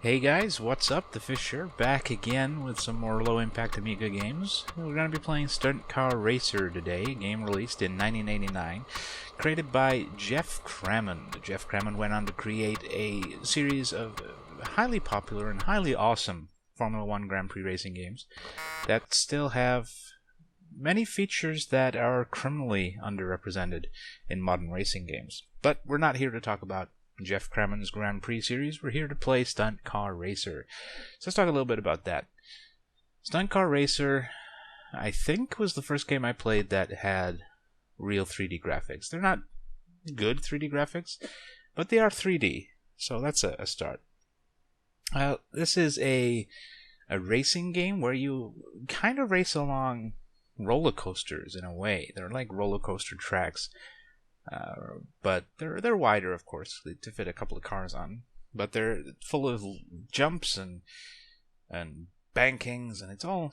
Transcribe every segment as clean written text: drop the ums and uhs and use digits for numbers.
Hey guys, what's up? TheFish here, back again with some more low-impact Amiga games. We're going to be playing Stunt Car Racer today, a game released in 1989, created by Jeff Crammond. Jeff Crammond went on to create a series of highly popular and highly awesome Formula 1 Grand Prix racing games that still have many features that are criminally underrepresented in modern racing games. But we're not here to talk about Jeff Crammond's Grand Prix series. We're here to play Stunt Car Racer. So let's talk a little bit about that. Stunt Car Racer, I think, was the first game I played that had real 3D graphics. They're not good 3D graphics, but they are 3D, so that's a start. This is a racing game where you kind of race along roller coasters in a way. They're like roller coaster tracks. But they're wider, of course, to fit a couple of cars on. But they're full of jumps and bankings, and it's all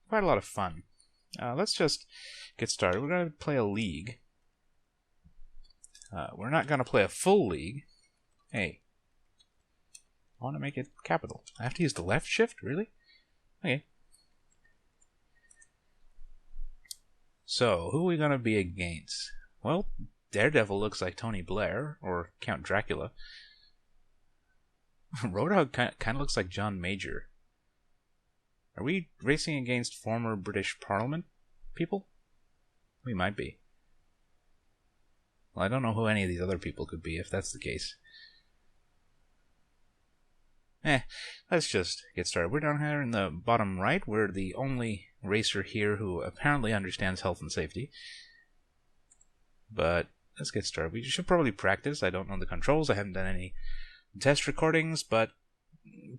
quite a lot of fun. Let's just get started. We're going to play a league. We're not going to play a full league. Hey, I want to make it capital. I have to use the left shift, really? Okay. So, who are we going to be against? Well, Daredevil looks like Tony Blair, or Count Dracula. Roadhog kind of looks like John Major. Are we racing against former British Parliament people? We might be. Well, I don't know who any of these other people could be, if that's the case. Let's just get started. We're down here in the bottom right. We're the only racer here who apparently understands health and safety. But let's get started. We should probably practice. I don't know the controls. I haven't done any test recordings, but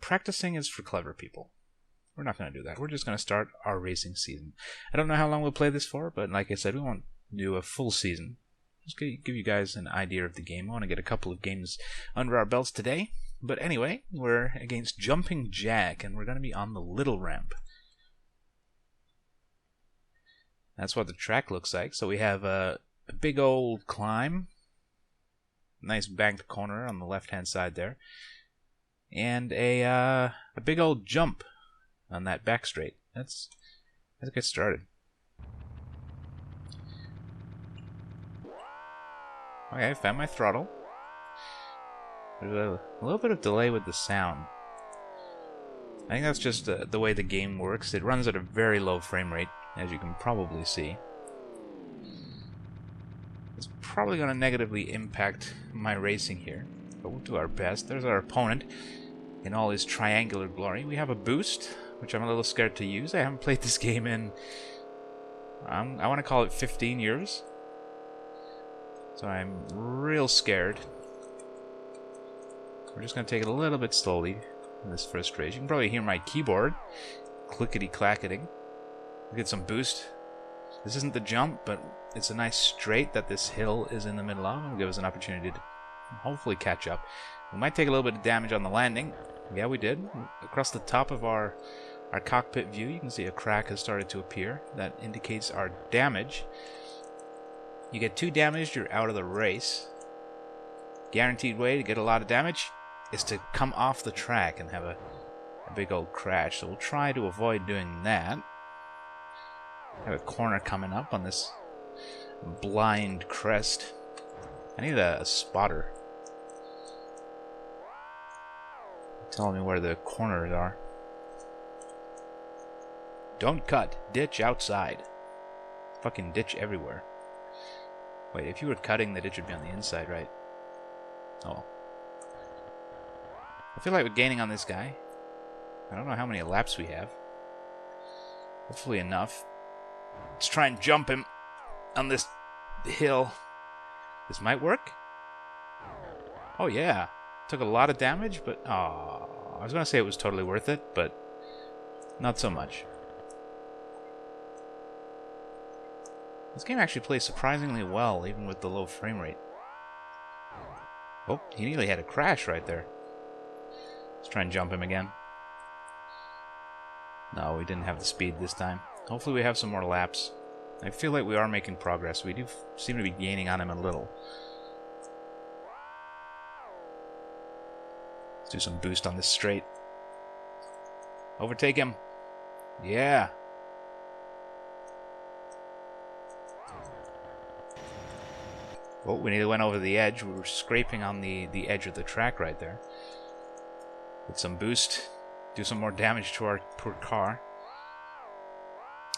practicing is for clever people. We're not going to do that. We're just going to start our racing season. I don't know how long we'll play this for, but like I said, we won't do a full season. Just give you guys an idea of the game. I want to get a couple of games under our belts today. But anyway, we're against Jumping Jack, and we're going to be on the little ramp. That's what the track looks like. So we have a big old climb, nice banked corner on the left-hand side there, and a big old jump on that back straight. Let's get started. Okay, I found my throttle. There's a little bit of delay with the sound. I think that's just the way the game works. It runs at a very low frame rate, as you can probably see. It's probably going to negatively impact my racing here, but we'll do our best. There's our opponent in all his triangular glory. We have a boost, which I'm a little scared to use. I haven't played this game in, I want to call it 15 years. So I'm real scared. We're just going to take it a little bit slowly in this first race. You can probably hear my keyboard clickety-clacketing. We'll get some boost. This isn't the jump, but it's a nice straight that this hill is in the middle of. It'll give us an opportunity to hopefully catch up. We might take a little bit of damage on the landing. Yeah, we did. Across the top of our cockpit view, you can see a crack has started to appear. That indicates our damage. You get 2 damage, you're out of the race. Guaranteed way to get a lot of damage is to come off the track and have a big old crash. So we'll try to avoid doing that. I have a corner coming up on this blind crest. I need a spotter. Telling me where the corners are. Don't cut. Ditch outside. Fucking ditch everywhere. Wait, if you were cutting, the ditch would be on the inside, right? Oh. I feel like we're gaining on this guy. I don't know how many laps we have. Hopefully enough. Let's try and jump him on this hill. This might work. Oh yeah. Took a lot of damage, but I was going to say it was totally worth it, but not so much. This game actually plays surprisingly well, even with the low frame rate. Oh, he nearly had a crash right there. Let's try and jump him again. No, we didn't have the speed this time. Hopefully we have some more laps. I feel like we are making progress. We do seem to be gaining on him a little. do some boost on this straight. Overtake him. Yeah. Oh, we nearly went over the edge. We were scraping on the edge of the track right there. With some boost. Do some more damage to our poor car.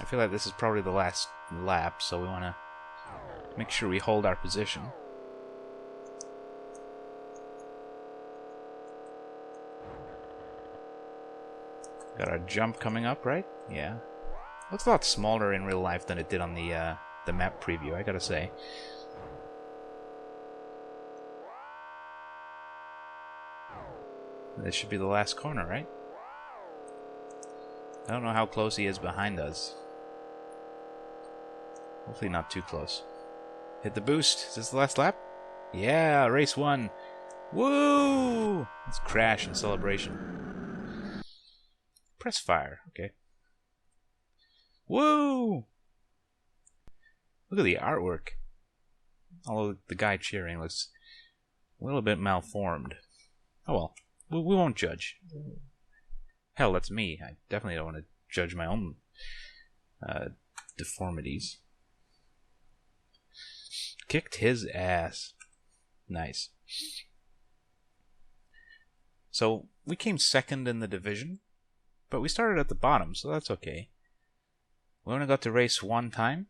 I feel like this is probably the last lap, so we want to make sure we hold our position. Got our jump coming up, right? Yeah. Looks a lot smaller in real life than it did on the map preview, I gotta say. This should be the last corner, right? I don't know how close he is behind us. Hopefully not too close. Hit the boost. Is this the last lap? Yeah, race 1. Woo! Let's crash in celebration. Press fire. Okay. Woo! Look at the artwork. Although the guy cheering looks a little bit malformed. Oh well. We won't judge. Hell, that's me. I definitely don't want to judge my own deformities. Kicked his ass. Nice. So, we came second in the division, but we started at the bottom, so that's okay. We only got to race one time.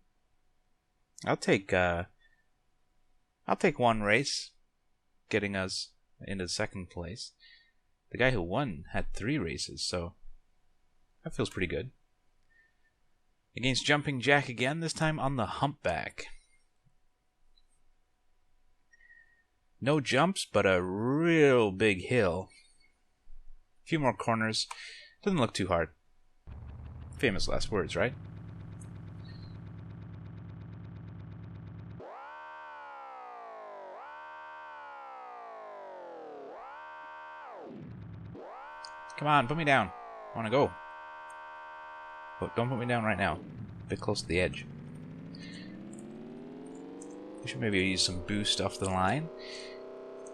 I'll take one race, getting us into second place. The guy who won had 3 races, so that feels pretty good. Against Jumping Jack again, this time on the humpback. No jumps, but a real big hill. A few more corners. Doesn't look too hard. Famous last words, right? Come on, put me down. I want to go. But don't put me down right now. A bit close to the edge. We should maybe use some boost off the line.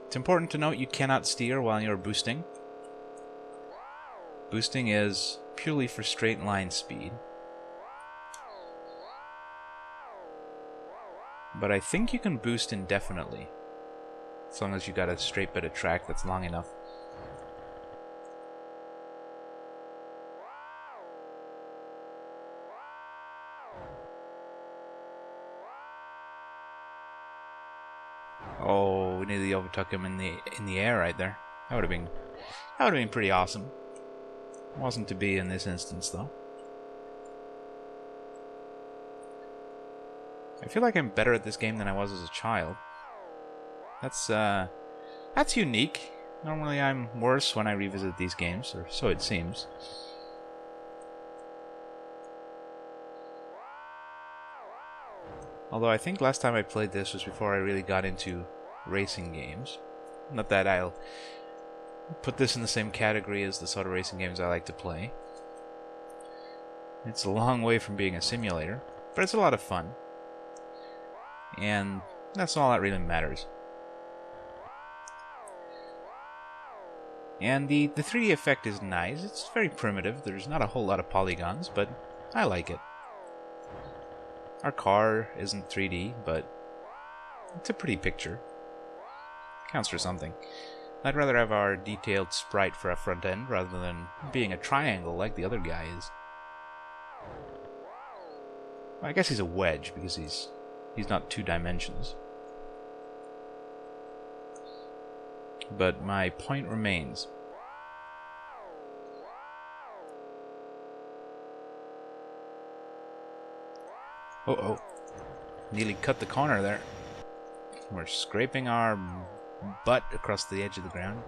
It's important to note you cannot steer while you're boosting. Boosting is purely for straight line speed. But I think you can boost indefinitely. As long as you got a straight bit of track that's long enough. Oh, we nearly overtook him in the air right there. That would have been pretty awesome. Wasn't to be in this instance though. I feel like I'm better at this game than I was as a child. That's unique. Normally I'm worse when I revisit these games, or so it seems. Although I think last time I played this was before I really got into racing games. Not that I'll put this in the same category as the sort of racing games I like to play. It's a long way from being a simulator, but it's a lot of fun. And that's all that really matters. And the 3D effect is nice. It's very primitive. There's not a whole lot of polygons, but I like it. Our car isn't 3D, but it's a pretty picture. Counts for something. I'd rather have our detailed sprite for a front end rather than being a triangle like the other guy is. Well, I guess he's a wedge because he's not 2 dimensions. But my point remains. Uh-oh. Nearly cut the corner there. We're scraping our butt across the edge of the ground.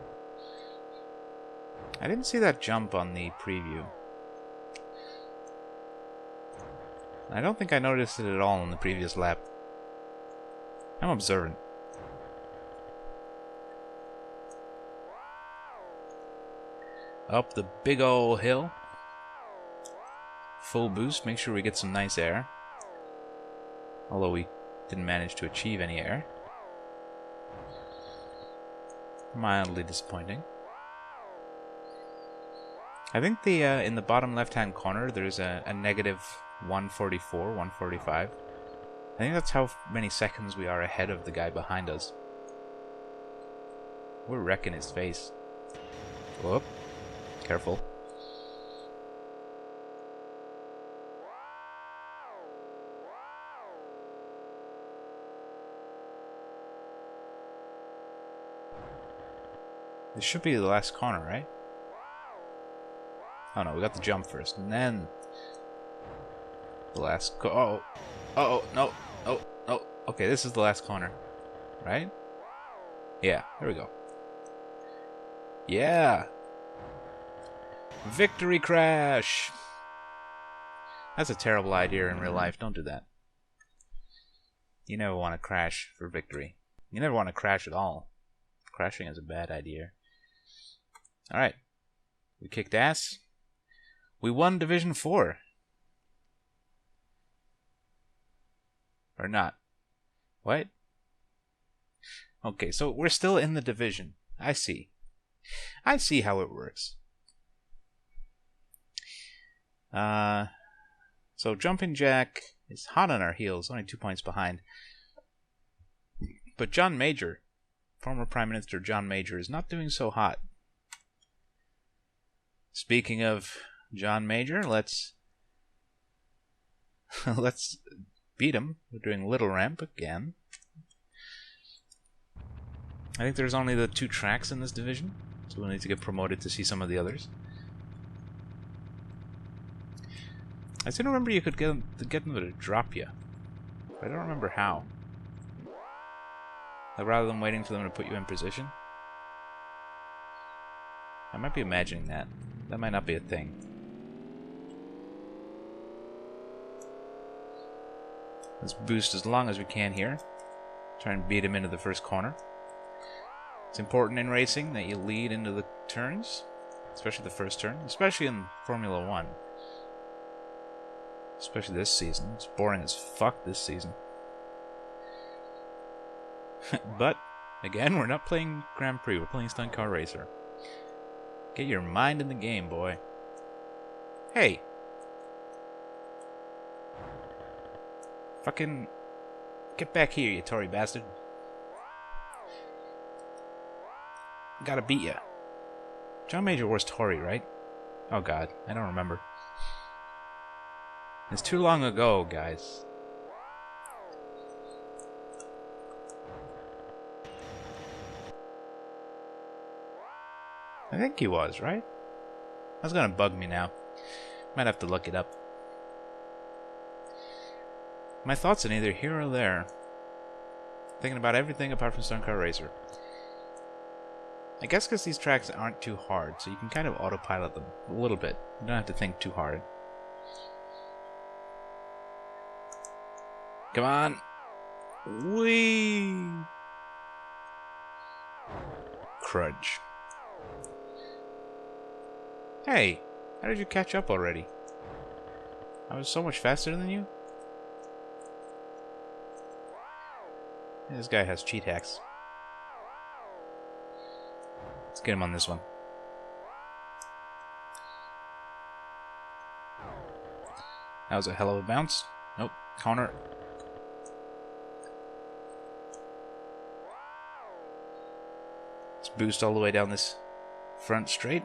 I didn't see that jump on the preview. I don't think I noticed it at all on the previous lap. I'm observant. Up the big ol' hill. Full boost, make sure we get some nice air. Although we didn't manage to achieve any air. Mildly disappointing. I think the in the bottom left-hand corner there's a negative 144, 145. I think that's how many seconds we are ahead of the guy behind us. We're wrecking his face. Whoop. Careful. This should be the last corner, right? Oh no, we got the jump first, and then the last oh, no, oh, no. Okay, this is the last corner, right? Yeah, there we go. Yeah! Victory crash! That's a terrible idea in real life. Don't do that. You never want to crash for victory. You never want to crash at all. Crashing is a bad idea. Alright. We kicked ass. We won Division 4. Or not. What? Okay, so we're still in the division. I see. I see how it works. So Jumping Jack is hot on our heels, only 2 points behind. But John Major, former Prime Minister John Major, is not doing so hot. Speaking of John Major, let's beat him. We're doing Little Ramp again. I think there's only the 2 tracks in this division, so we'll need to get promoted to see some of the others. I still remember you could get them to drop you. But I don't remember how. Like, rather than waiting for them to put you in position. I might be imagining that. That might not be a thing. Let's boost as long as we can here. Try and beat him into the first corner. It's important in racing that you lead into the turns. Especially the first turn. Especially in Formula 1. Especially this season. It's boring as fuck this season. But, again, we're not playing Grand Prix. We're playing Stunt Car Racer. Get your mind in the game, boy. Hey! Fucking... Get back here, you Tory bastard. Gotta beat ya. John Major was Tory, right? Oh god, I don't remember. It's too long ago, guys. I think he was, right? That's gonna bug me now. Might have to look it up. My thoughts are neither here or there. Thinking about everything apart from Stunt Car Racer. I guess because these tracks aren't too hard, so you can kind of autopilot them a little bit. You don't have to think too hard. Come on! Whee! Crunch. Hey! How did you catch up already? I was so much faster than you? This guy has cheat hacks. Let's get him on this one. That was a hell of a bounce. Nope. Corner. Let's boost all the way down this front straight.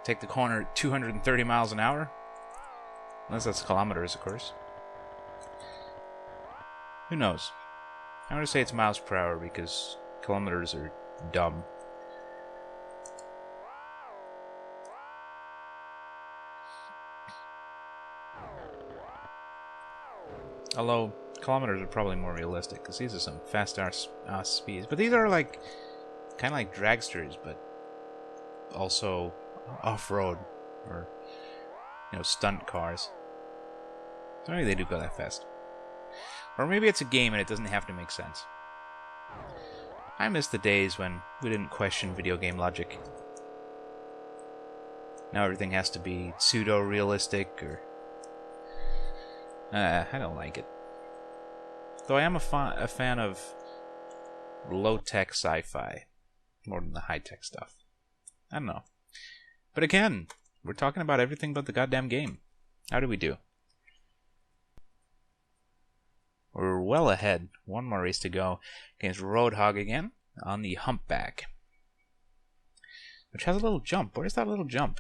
Take the corner at 230 miles an hour. Unless that's kilometers, of course. Who knows? I'm going to say it's miles per hour because kilometers are dumb. Although, kilometers are probably more realistic because these are some fast ass speeds. But these are like, kind of like dragsters, but also off-road or, you know, stunt cars. So maybe they do go that fast. Or maybe it's a game and it doesn't have to make sense. I miss the days when we didn't question video game logic. Now everything has to be pseudo-realistic or... I don't like it. Though I am a fan of low-tech sci-fi more than the high-tech stuff. I don't know. But again, we're talking about everything but the goddamn game. How do we do? We're well ahead. One more race to go against Roadhog again on the Humpback, which has a little jump. Where's that little jump?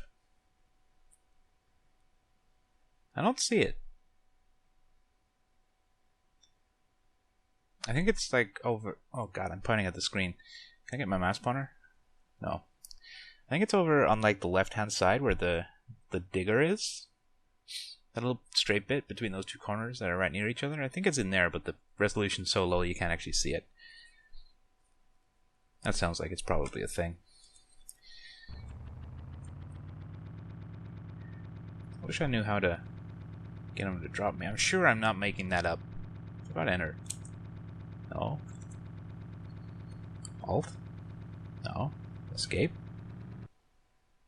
I don't see it. I think it's like over... Oh god, I'm pointing at the screen. Can I get my mouse pointer? No. I think it's over on like the left-hand side where the digger is. That little straight bit between those two corners that are right near each other. I think it's in there, but the resolution's so low you can't actually see it. That sounds like it's probably a thing. I wish I knew how to get him to drop me. I'm sure I'm not making that up. What about enter? No. Alt? No. Escape?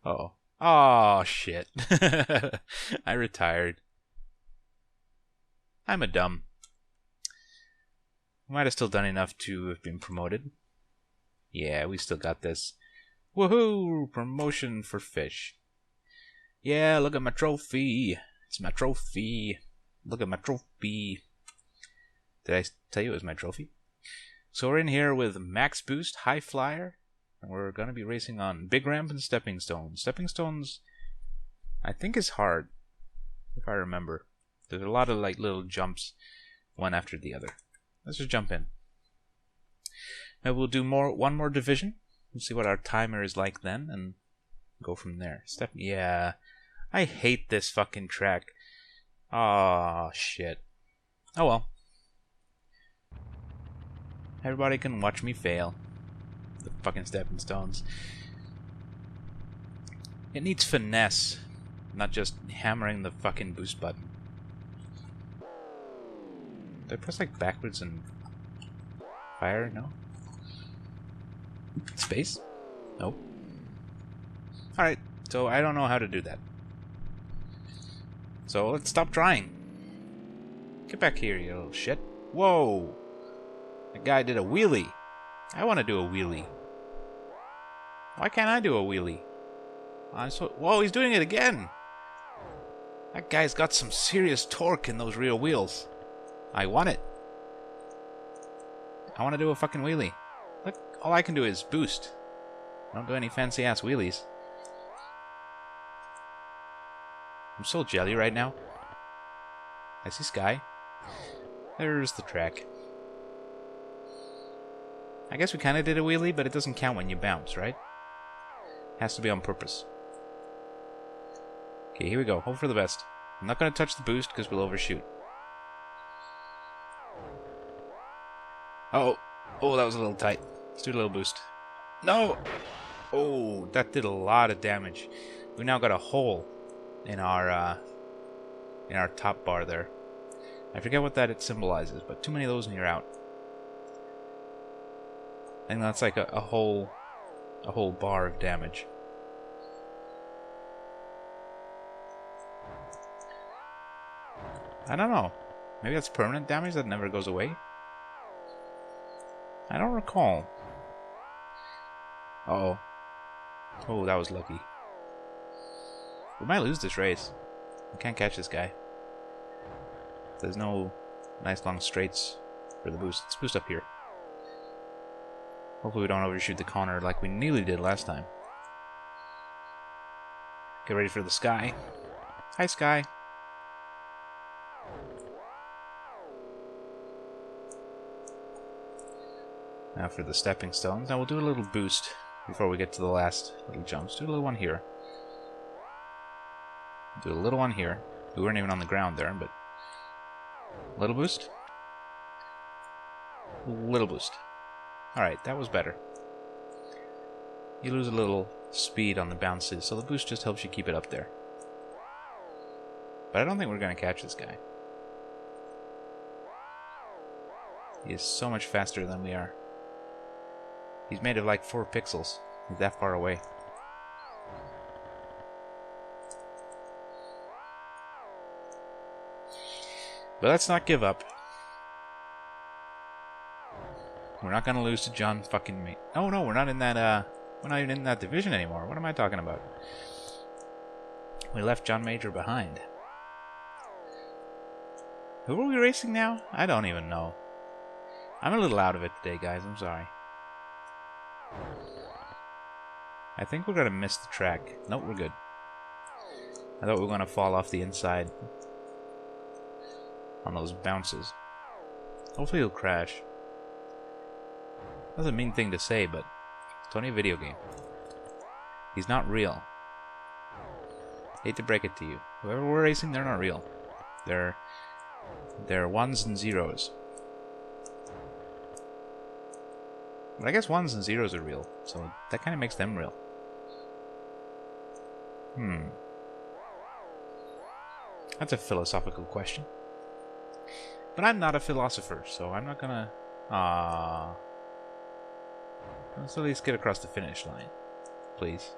Uh-oh. Oh, shit. I retired. I'm a dumb. Might have still done enough to have been promoted. Yeah, we still got this. Woohoo! Promotion for fish. Yeah, look at my trophy. It's my trophy. Look at my trophy. Did I tell you it was my trophy? So we're in here with Max Boost, High Flyer. And we're going to be racing on Big Ramp and Stepping Stones. Stepping Stones, I think, is hard, if I remember. There's a lot of like little jumps, one after the other. Let's just jump in. Maybe we'll do one more division. We'll see what our timer is like then, and go from there. Yeah, I hate this fucking track. Oh shit. Oh well. Everybody can watch me fail. The fucking stepping stones. It needs finesse, not just hammering the fucking boost button. Did I press like backwards and fire? No. Space? Nope. Alright, so I don't know how to do that. So let's stop trying. Get back here, you little shit. Whoa! That guy did a wheelie. I want to do a wheelie. Why can't I do a wheelie? Whoa, he's doing it again! That guy's got some serious torque in those rear wheels. I want it. I want to do a fucking wheelie. Look, all I can do is boost. I don't do any fancy ass wheelies. I'm so jelly right now. I see sky. There's the track. I guess we kind of did a wheelie, but it doesn't count when you bounce, right? Has to be on purpose. Okay, here we go. Hope for the best. I'm not going to touch the boost because we'll overshoot. Uh-oh. Oh, that was a little tight. Let's do a little boost. No! Oh, that did a lot of damage. We now got a hole in our top bar there. I forget what that it symbolizes, but too many of those and you're out. I think that's like a whole bar of damage. I don't know. Maybe that's permanent damage that never goes away? I don't recall. Uh-oh. Oh, that was lucky. We might lose this race. We can't catch this guy. There's no nice long straights for the boost. Let's boost up here. Hopefully we don't overshoot the corner like we nearly did last time. Get ready for the sky. Hi, sky. Now for the stepping stones. Now we'll do a little boost before we get to the last little jumps. Do a little one here. Do a little one here. We weren't even on the ground there, but... Little boost. Little boost. Alright, that was better. You lose a little speed on the bounces, so the boost just helps you keep it up there. But I don't think we're going to catch this guy. He is so much faster than we are. He's made of like 4 pixels. He's that far away. But let's not give up. We're not gonna lose to John fucking me. Oh no, we're not in that we're not even in that division anymore. What am I talking about? We left John Major behind. Who are we racing now? I don't even know. I'm a little out of it today, guys. I'm sorry. I think we're gonna miss the track. Nope, we're good. I thought we were gonna fall off the inside on those bounces. Hopefully he'll crash. That's a mean thing to say, but it's only a video game. He's not real. Hate to break it to you. Whoever we're racing, they're not real. They're ones and zeros. But I guess ones and zeros are real, so that kind of makes them real. That's a philosophical question. But I'm not a philosopher, so I'm not gonna... Let's at least get across the finish line. Please.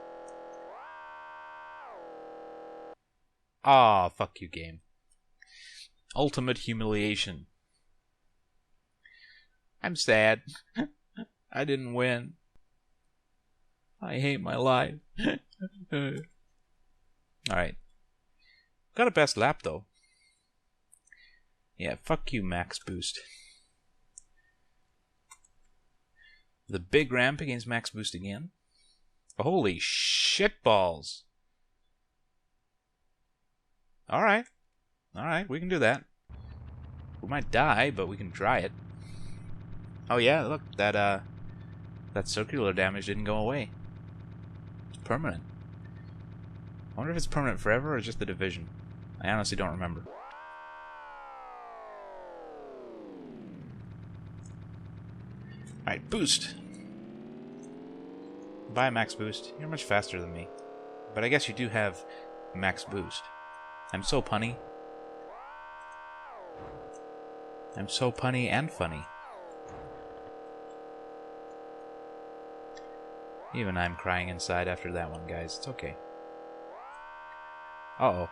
Fuck you, game. Ultimate humiliation. I'm sad. I didn't win. I hate my life. Alright. Got a best lap, though. Yeah, fuck you, max boost. The big ramp against max boost again. Holy shitballs. Alright. Alright, we can do that. We might die, but we can try it. Oh yeah, look, that circular damage didn't go away. It's permanent. I wonder if it's permanent forever or just the division. I honestly don't remember. Alright, boost. Bye, max boost. You're much faster than me. But I guess you do have max boost. I'm so punny. I'm so punny and funny. Even I'm crying inside after that one, guys. It's okay. Uh-oh.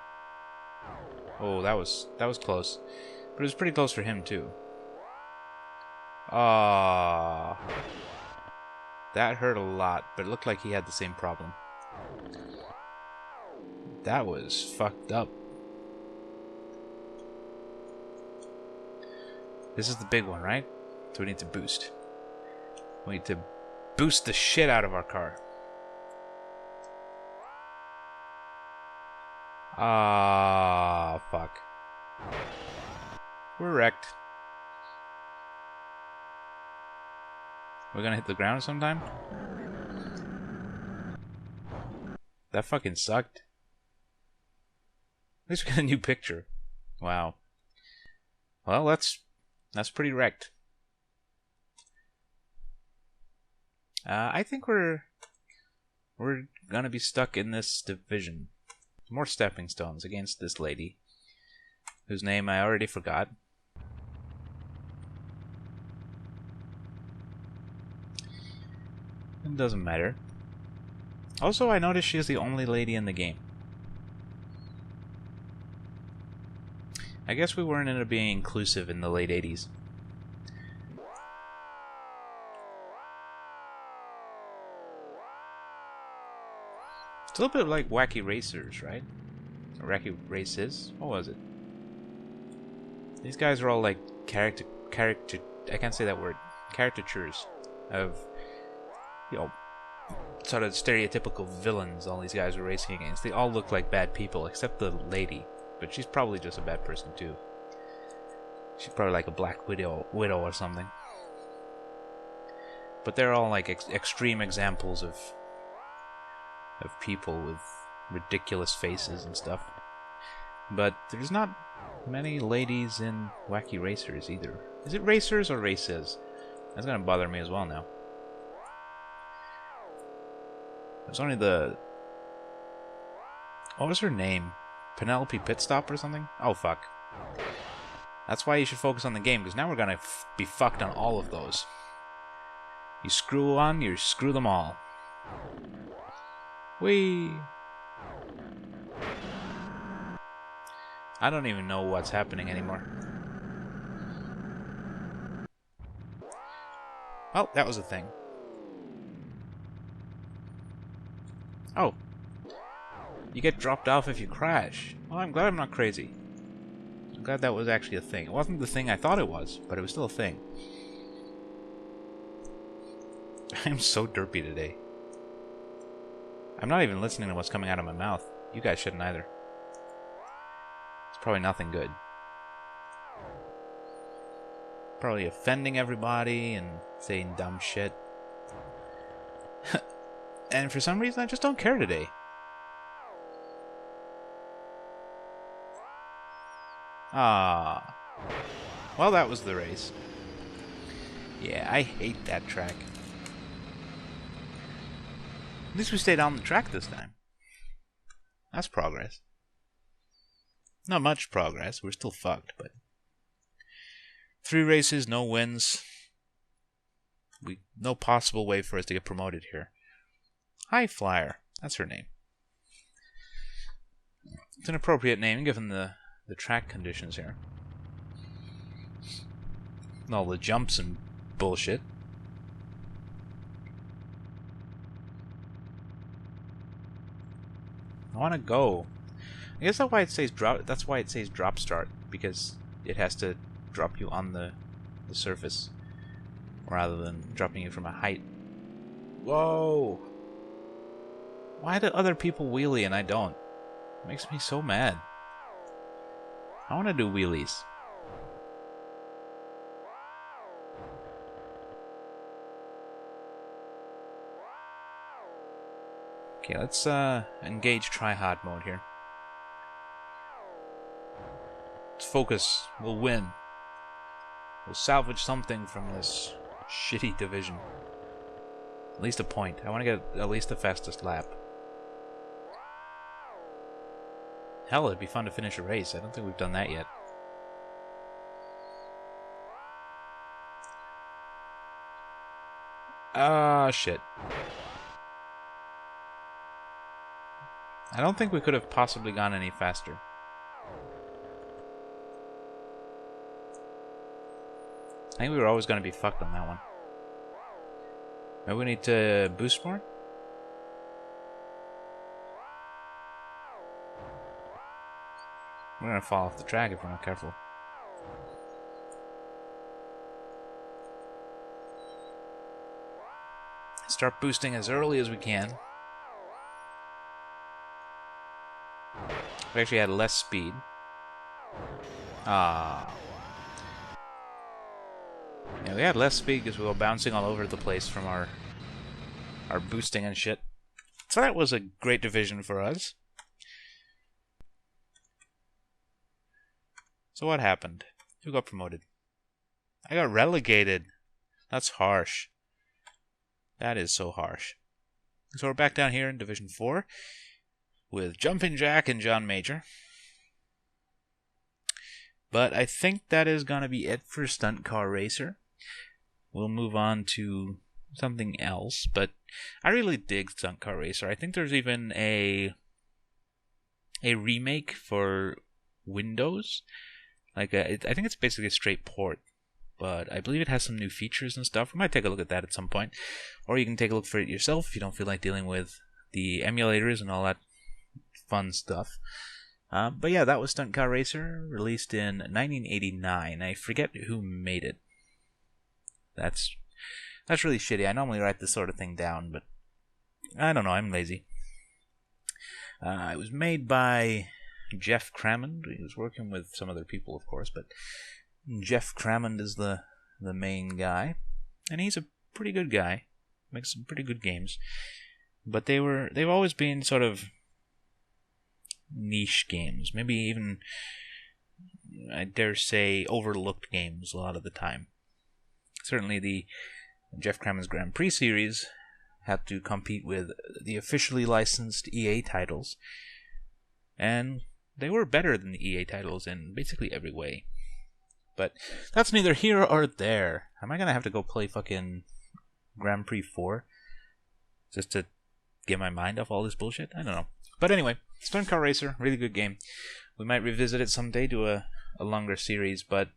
Oh, that was close. But it was pretty close for him, too. That hurt a lot, but it looked like he had the same problem. That was fucked up. This is the big one, right? So we need to boost. We need to boost the shit out of our car. Fuck. We're wrecked. We're gonna hit the ground sometime? That fucking sucked. At least we got a new picture. Wow. Well, that's pretty wrecked. I think we're gonna be stuck in this division. More stepping stones against this lady, whose name I already forgot. It doesn't matter. Also, I noticed she is the only lady in the game. I guess we weren't into being inclusive in the late 80s. It's a little bit like Wacky Racers, right? Or Wacky Races? What was it? These guys are all like I can't say that word. Caricatures of, you know, sort of stereotypical villains all these guys were racing against. They all look like bad people, except the lady. But she's probably just a bad person too. She's probably like a Black Widow or something. But they're all like extreme examples of people with ridiculous faces and stuff. But there's not many ladies in Wacky Racers either. Is it Racers or Races? That's gonna bother me as well now. There's only the... What was her name? Penelope Pitstop or something? Oh, fuck. That's why you should focus on the game, because now we're gonna be fucked on all of those. You screw one, you screw them all. Whee! I don't even know what's happening anymore. Oh, that was a thing. You get dropped off if you crash. Well, I'm glad I'm not crazy. I'm glad that was actually a thing. It wasn't the thing I thought it was, but it was still a thing. I'm so derpy today. I'm not even listening to what's coming out of my mouth. You guys shouldn't either. It's probably nothing good. Probably offending everybody and saying dumb shit. And for some reason, I just don't care today. Ah. Well, that was the race. Yeah, I hate that track. At least we stayed on the track this time. That's progress. Not much progress. We're still fucked, but 3 races, no wins. No possible way for us to get promoted here. High Flyer. That's her name. It's an appropriate name given the track conditions here. And all the jumps and bullshit. I want to go. I guess that's why it says drop. That's why it says drop start, because it has to drop you on the surface rather than dropping you from a height. Whoa! Why do other people wheelie and I don't? It makes me so mad. I want to do wheelies. Okay, let's engage try-hard mode here. Let's focus. We'll win. We'll salvage something from this shitty division. At least a point. I want to get at least the fastest lap. Hell, it'd be fun to finish a race. I don't think we've done that yet. Ah, shit. I don't think we could have possibly gone any faster. I think we were always going to be fucked on that one. Maybe we need to boost more? We're going to fall off the track if we're not careful. Start boosting as early as we can. We actually had less speed. Ah. Yeah, we had less speed because we were bouncing all over the place from our boosting and shit. So that was a great division for us. So what happened? Who got promoted? I got relegated. That's harsh. That is so harsh. So we're back down here in Division 4 with Jumpin' Jack and John Major. But I think that is going to be it for Stunt Car Racer. We'll move on to something else, but I really dig Stunt Car Racer. I think there's even a remake for Windows. I think it's basically a straight port, but I believe it has some new features and stuff. We might take a look at that at some point, or you can take a look for it yourself if you don't feel like dealing with the emulators and all that fun stuff. But yeah, that was Stunt Car Racer, released in 1989. I forget who made it. That's really shitty. I normally write this sort of thing down, but I don't know. I'm lazy. It was made by Jeff Crammond. He was working with some other people, of course, but Jeff Crammond is the main guy, and he's a pretty good guy. Makes some pretty good games, but they've always been sort of niche games, maybe even, I dare say, overlooked games a lot of the time. Certainly the Jeff Crammond's Grand Prix series had to compete with the officially licensed EA titles, and they were better than the EA titles in basically every way. But that's neither here or there. Am I gonna have to go play fucking Grand Prix 4 just to get my mind off all this bullshit? I don't know. But anyway, Stunt Car Racer, really good game. We might revisit it someday, do a longer series, but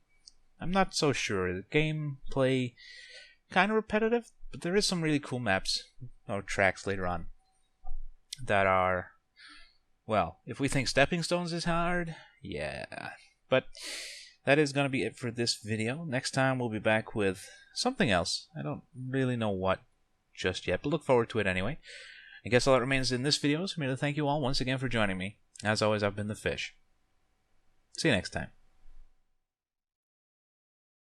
I'm not so sure. The gameplay kind of repetitive, but there is some really cool maps or tracks later on that are Well, if we think stepping stones is hard, yeah. But that is going to be it for this video. Next time we'll be back with something else. I don't really know what just yet, but look forward to it anyway. I guess all that remains in this video is for me to thank you all once again for joining me. As always, I've been TheFish. See you next time.